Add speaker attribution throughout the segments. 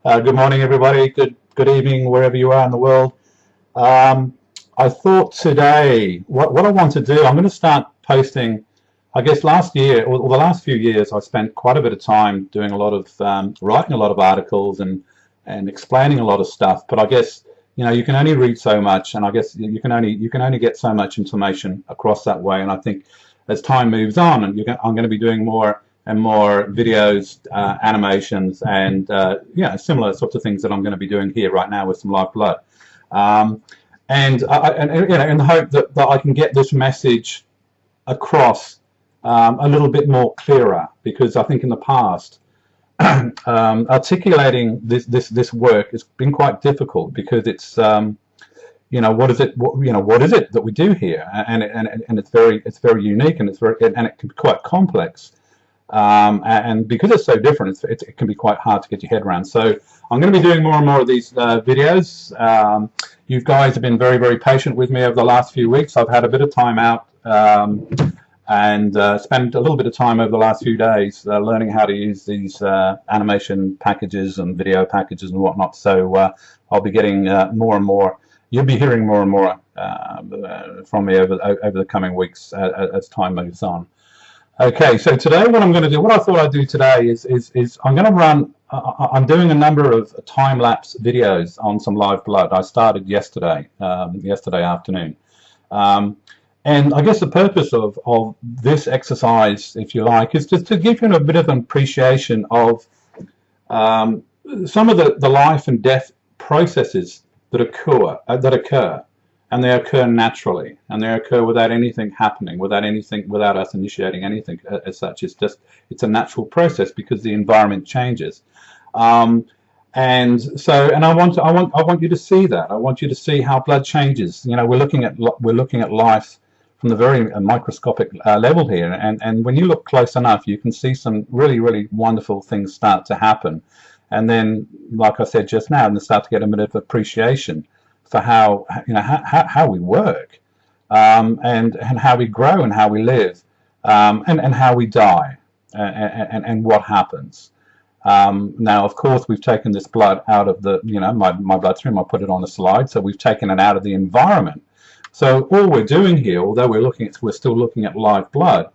Speaker 1: Good morning, everybody. Good evening, wherever you are in the world. Um, I thought today, what I want to do, I'm going to start posting. I guess last year, or the last few years, I spent quite a bit of time doing a lot of writing a lot of articles and explaining a lot of stuff. But I guess you can only read so much, and I guess you can only get so much information across that way. And I think as time moves on, and I'm going to be doing more and more videos, animations, and similar sorts of things that I'm going to be doing here right now with some live blood, um, and in the hope that I can get this message across a little bit more clearer, because I think in the past articulating this work has been quite difficult, because it's what is it what is it that we do here, and it's very unique, and it can be quite complex. And because it's so different, it can be quite hard to get your head around. So I'm going to be doing more and more of these videos. You guys have been very, very patient with me over the last few weeks. I've had a bit of time out and spent a little bit of time over the last few days learning how to use these animation packages and video packages and whatnot. So I'll be getting more and more. You'll be hearing more and more from me over the coming weeks as time moves on. Okay, so today what I'm going to do, what I thought I'd do today is I'm going to run, I'm doing a number of time-lapse videos on some live blood. I started yesterday, yesterday afternoon. And I guess the purpose of this exercise, if you like, is just to give you a bit of an appreciation of some of the life and death processes that occur, and they occur naturally, and they occur without anything happening, without us initiating anything as such. It's a natural process because the environment changes, and I want you to see that. I want you to see how blood changes. We're looking at life from the very microscopic level here, and when you look close enough, you can see some really, really wonderful things start to happen, and then, like I said just now, and start to get a bit of appreciation for how we work, and how we grow, and how we live, and how we die, and what happens. Now, of course, we've taken this blood out of the my bloodstream. I put it on a slide, so we've taken it out of the environment. So all we're doing here, although we're still looking at live blood,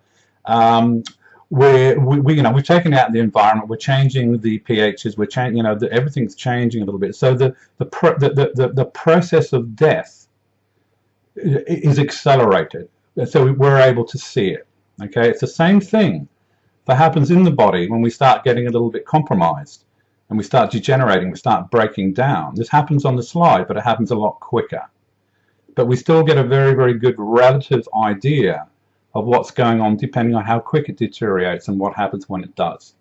Speaker 1: we've taken out the environment. We're changing the pHs. We're changing, everything's changing a little bit. So the process of death is accelerated. So we're able to see it. Okay, it's the same thing that happens in the body when we start getting a little bit compromised, and we start degenerating. We start breaking down. This happens on the slide, but it happens a lot quicker. But we still get a very, very good relative idea of what's going on, depending on how quick it deteriorates and what happens when it does.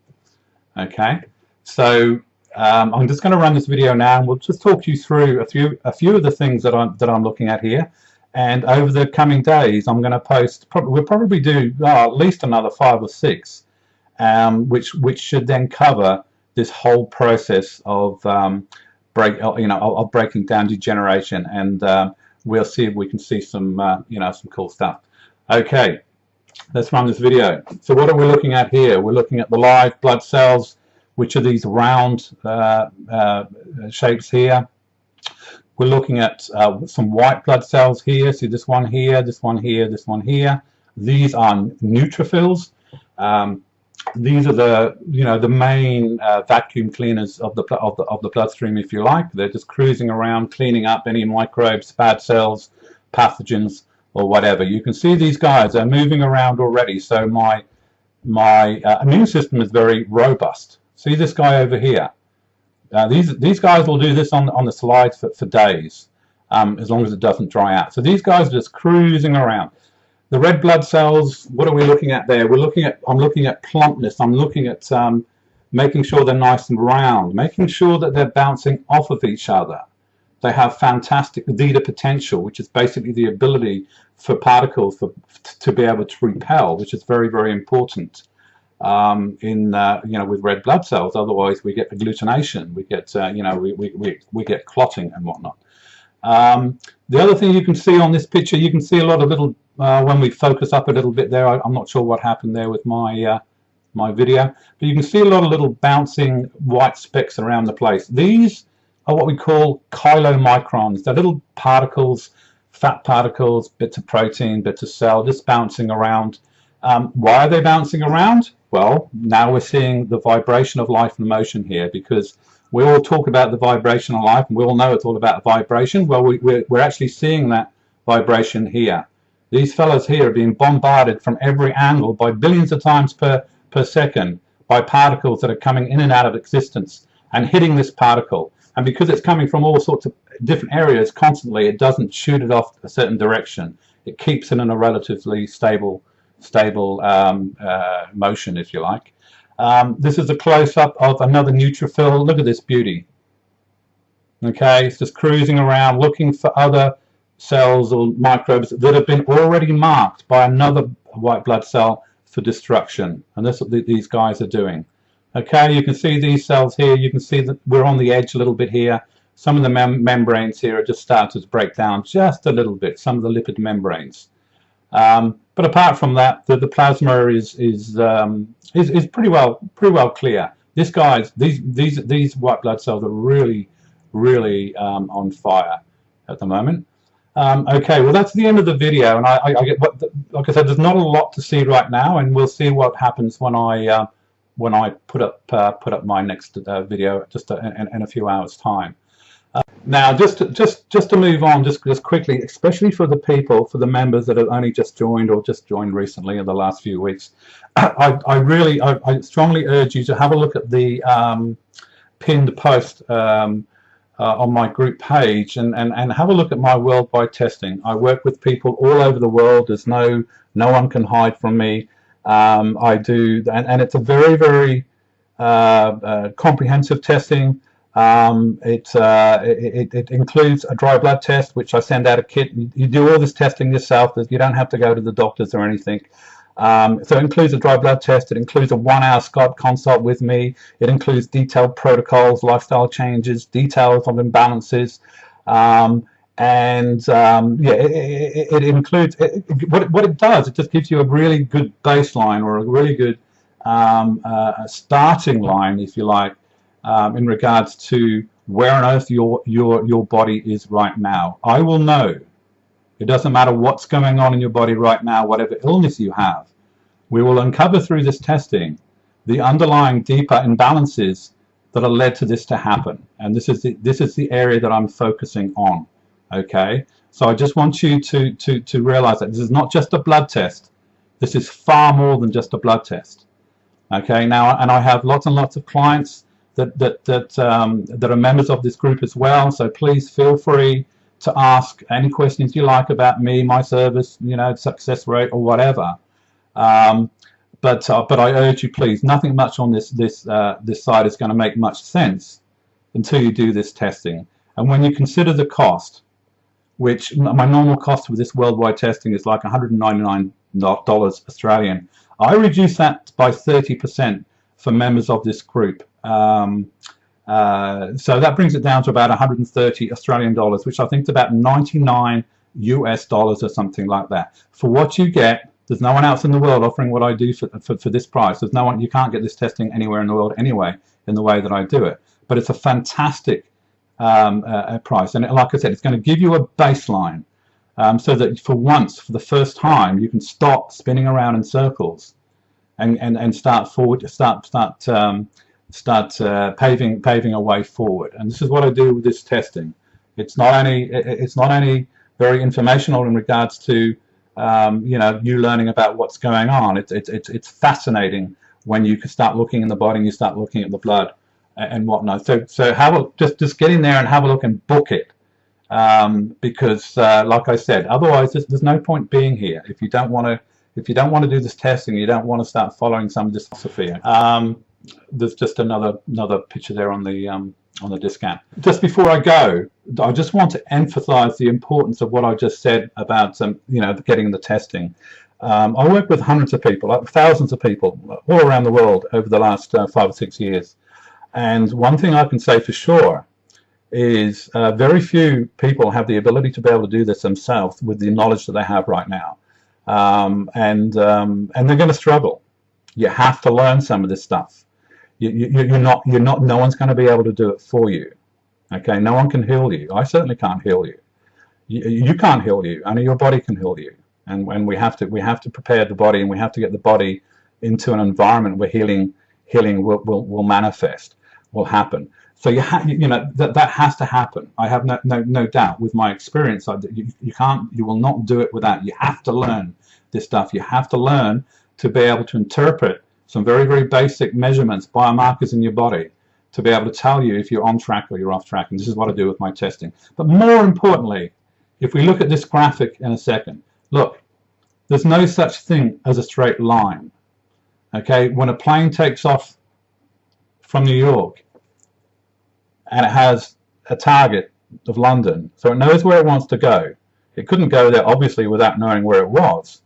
Speaker 1: Okay, so I'm just going to run this video now, and we'll just talk you through a few of the things that I'm looking at here. And over the coming days, I'm going to post. We'll probably do at least another 5 or 6, which should then cover this whole process of of breaking down degeneration, and we'll see if we can see some some cool stuff. Okay, let's run this video. So what are we looking at here? We're looking at the live blood cells, which are these round shapes here. We're looking at some white blood cells here. See this one here, this one here, this one here. These are neutrophils. These are the main vacuum cleaners of the bloodstream, if you like. They're just cruising around, cleaning up any microbes, bad cells, pathogens, or whatever. You can see these guys are moving around already. So my immune system is very robust. See this guy over here. These guys will do this on the slides for days, as long as it doesn't dry out. So these guys are just cruising around. The red blood cells, what are we looking at there? I'm looking at plumpness. I'm looking at making sure they're nice and round, making sure that they're bouncing off of each other. They have fantastic Zeta potential, which is basically the ability for particles to be able to repel, which is very, very important with red blood cells. Otherwise, we get agglutination, we get we get clotting and whatnot. The other thing you can see on this picture, you can see a lot of little when we focus up a little bit there. I'm not sure what happened there with my my video, but you can see a lot of little bouncing white specks around the place. These are what we call chylomicrons. They're little particles, fat particles, bits of protein, bits of cell, just bouncing around. Why are they bouncing around? Well, now we're seeing the vibration of life and motion here, because we all talk about the vibration of life, and we all know it's all about vibration. Well, we're actually seeing that vibration here. These fellows here are being bombarded from every angle by billions of times per second by particles that are coming in and out of existence and hitting this particle. And because it's coming from all sorts of different areas constantly, it doesn't shoot it off a certain direction. It keeps it in a relatively stable motion, if you like. This is a close-up of another neutrophil. Look at this beauty. Okay, it's just cruising around looking for other cells or microbes that have been already marked by another white blood cell for destruction, and that's what these guys are doing. Okay, you can see these cells here. You can see that we're on the edge a little bit here. Some of the membranes here are just starting to break down just a little bit, some of the lipid membranes. But apart from that, the plasma is pretty well clear. These white blood cells are really on fire at the moment. Okay, well, that's the end of the video, and I get like I said, there's not a lot to see right now, and we'll see what happens when I put up my next video just in a few hours' time. Now, just to move on, just quickly, especially for the members that have only just joined or just joined recently in the last few weeks, I strongly urge you to have a look at the pinned post on my group page and have a look at my worldwide testing. I work with people all over the world. There's no one can hide from me. I do, and it's a very comprehensive testing. It includes a dry blood test, which I send out a kit. You do all this testing yourself. You don't have to go to the doctors or anything. So it includes a dry blood test. It includes a 1-hour Skype consult with me. It includes detailed protocols, lifestyle changes, details of imbalances, yeah, it includes what it does. It just gives you a really good baseline, or a really good starting line, if you like, in regards to where on earth your body is right now. I will know. It doesn't matter what's going on in your body right now, whatever illness you have. We will uncover through this testing the underlying deeper imbalances that are led to this to happen. And this is the area that I'm focusing on. Okay? So I just want you to realize that this is not just a blood test. This is far more than just a blood test. Okay? Now, and I have lots and lots of clients that are members of this group as well. So please feel free to ask any questions you like about me, my service, you know, success rate or whatever. But I urge you, please, nothing much on this side is going to make much sense until you do this testing. And when you consider the cost, which my normal cost for this worldwide testing is like $199 Australian, I reduce that by 30% for members of this group. So that brings it down to about 130 Australian dollars, which I think is about 99 US dollars or something like that. For what you get, there's no one else in the world offering what I do for this price. There's no one. You can't get this testing anywhere in the world anyway, in the way that I do it. But it's a fantastic price, and like I said, it's going to give you a baseline, so that for once, for the first time, you can stop spinning around in circles, and start forward, start paving a way forward. And this is what I do with this testing. It's not only very informational in regards to you know, you learning about what's going on. It's fascinating when you can start looking in the body and you start looking at the blood and whatnot. So just get in there and have a look and book it, because like I said, otherwise there's no point being here if you don't want to do this testing. You don't want to start following some of this philosophy. There's just another picture there on the discount. Just before I go, I just want to emphasize the importance of what I just said about you know, getting the testing. I work with hundreds of people, thousands of people all around the world over the last 5 or 6 years, and one thing I can say for sure is very few people have the ability to be able to do this themselves with the knowledge that they have right now, and they're going to struggle. You have to learn some of this stuff. You're not. No one's going to be able to do it for you. Okay, no one can heal you. I certainly can't heal you. You can't heal you. Only your body can heal you. And we have to prepare the body, and we have to get the body into an environment where healing will manifest, will happen. So you know that has to happen. I have no doubt with my experience. You will not do it without. You have to learn this stuff. You have to learn to be able to interpret some very basic measurements, biomarkers in your body, to be able to tell you if you're on track or you're off track. And this is what I do with my testing. But more importantly, if we look at this graphic in a second, look, there's no such thing as a straight line. Okay, when a plane takes off from New York and it has a target of London, so it knows where it wants to go. It couldn't go there obviously without knowing where it was.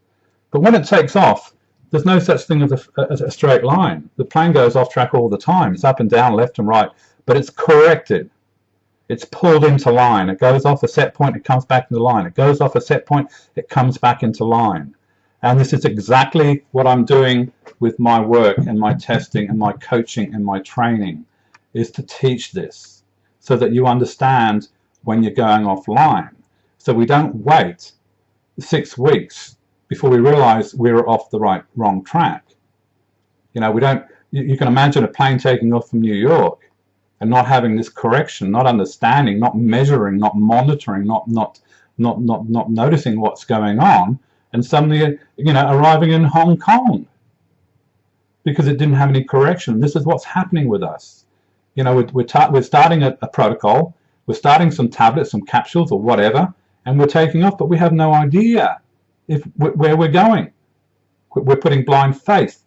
Speaker 1: But when it takes off, there's no such thing as a straight line. The plane goes off track all the time. It's up and down, left and right, but it's corrected. It's pulled into line. It goes off a set point, it comes back into line. It goes off a set point, it comes back into line. And this is exactly what I'm doing with my work and my testing and my coaching and my training, is to teach this so that you understand when you're going offline. So we don't wait 6 weeks before we realize we're off the wrong track. You know, we don't. You can imagine a plane taking off from New York and not having this correction, not understanding, not measuring, not monitoring, not noticing what's going on, and suddenly, you know, arriving in Hong Kong because it didn't have any correction. This is what's happening with us. You know, we're starting a protocol, we're starting some tablets, some capsules or whatever, and we're taking off, but we have no idea where we're going. We're putting blind faith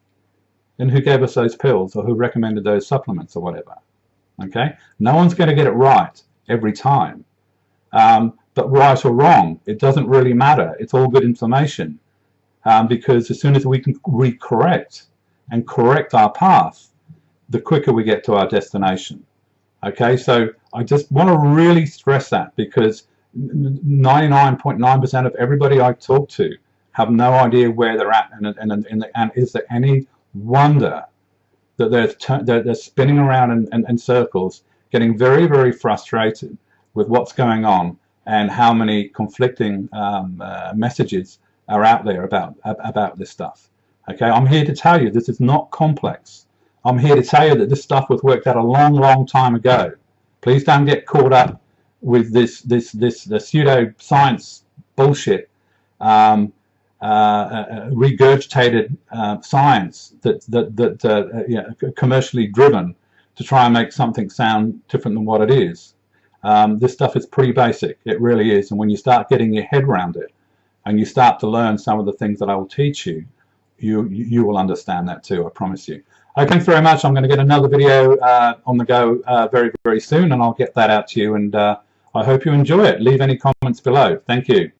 Speaker 1: in who gave us those pills or who recommended those supplements or whatever. Okay, no one's going to get it right every time, but right or wrong, it doesn't really matter. It's all good information, because as soon as we can recorrect and correct our path, the quicker we get to our destination. Okay, so I just want to really stress that, because 99.9% of everybody I talk to have no idea where they're at, and is there any wonder that they're spinning around in circles, getting very frustrated with what's going on and how many conflicting messages are out there about this stuff. Okay, I'm here to tell you this is not complex. I'm here to tell you that this stuff was worked out a long time ago. Please don't get caught up with this pseudo science bullshit, regurgitated science that commercially driven to try and make something sound different than what it is. This stuff is pretty basic. It really is. And when you start getting your head around it, and you start to learn some of the things that I will teach you, you will understand that too. I promise you. Okay, thanks very much. I'm going to get another video on the go very soon, and I'll get that out to you. And I hope you enjoy it. Leave any comments below. Thank you.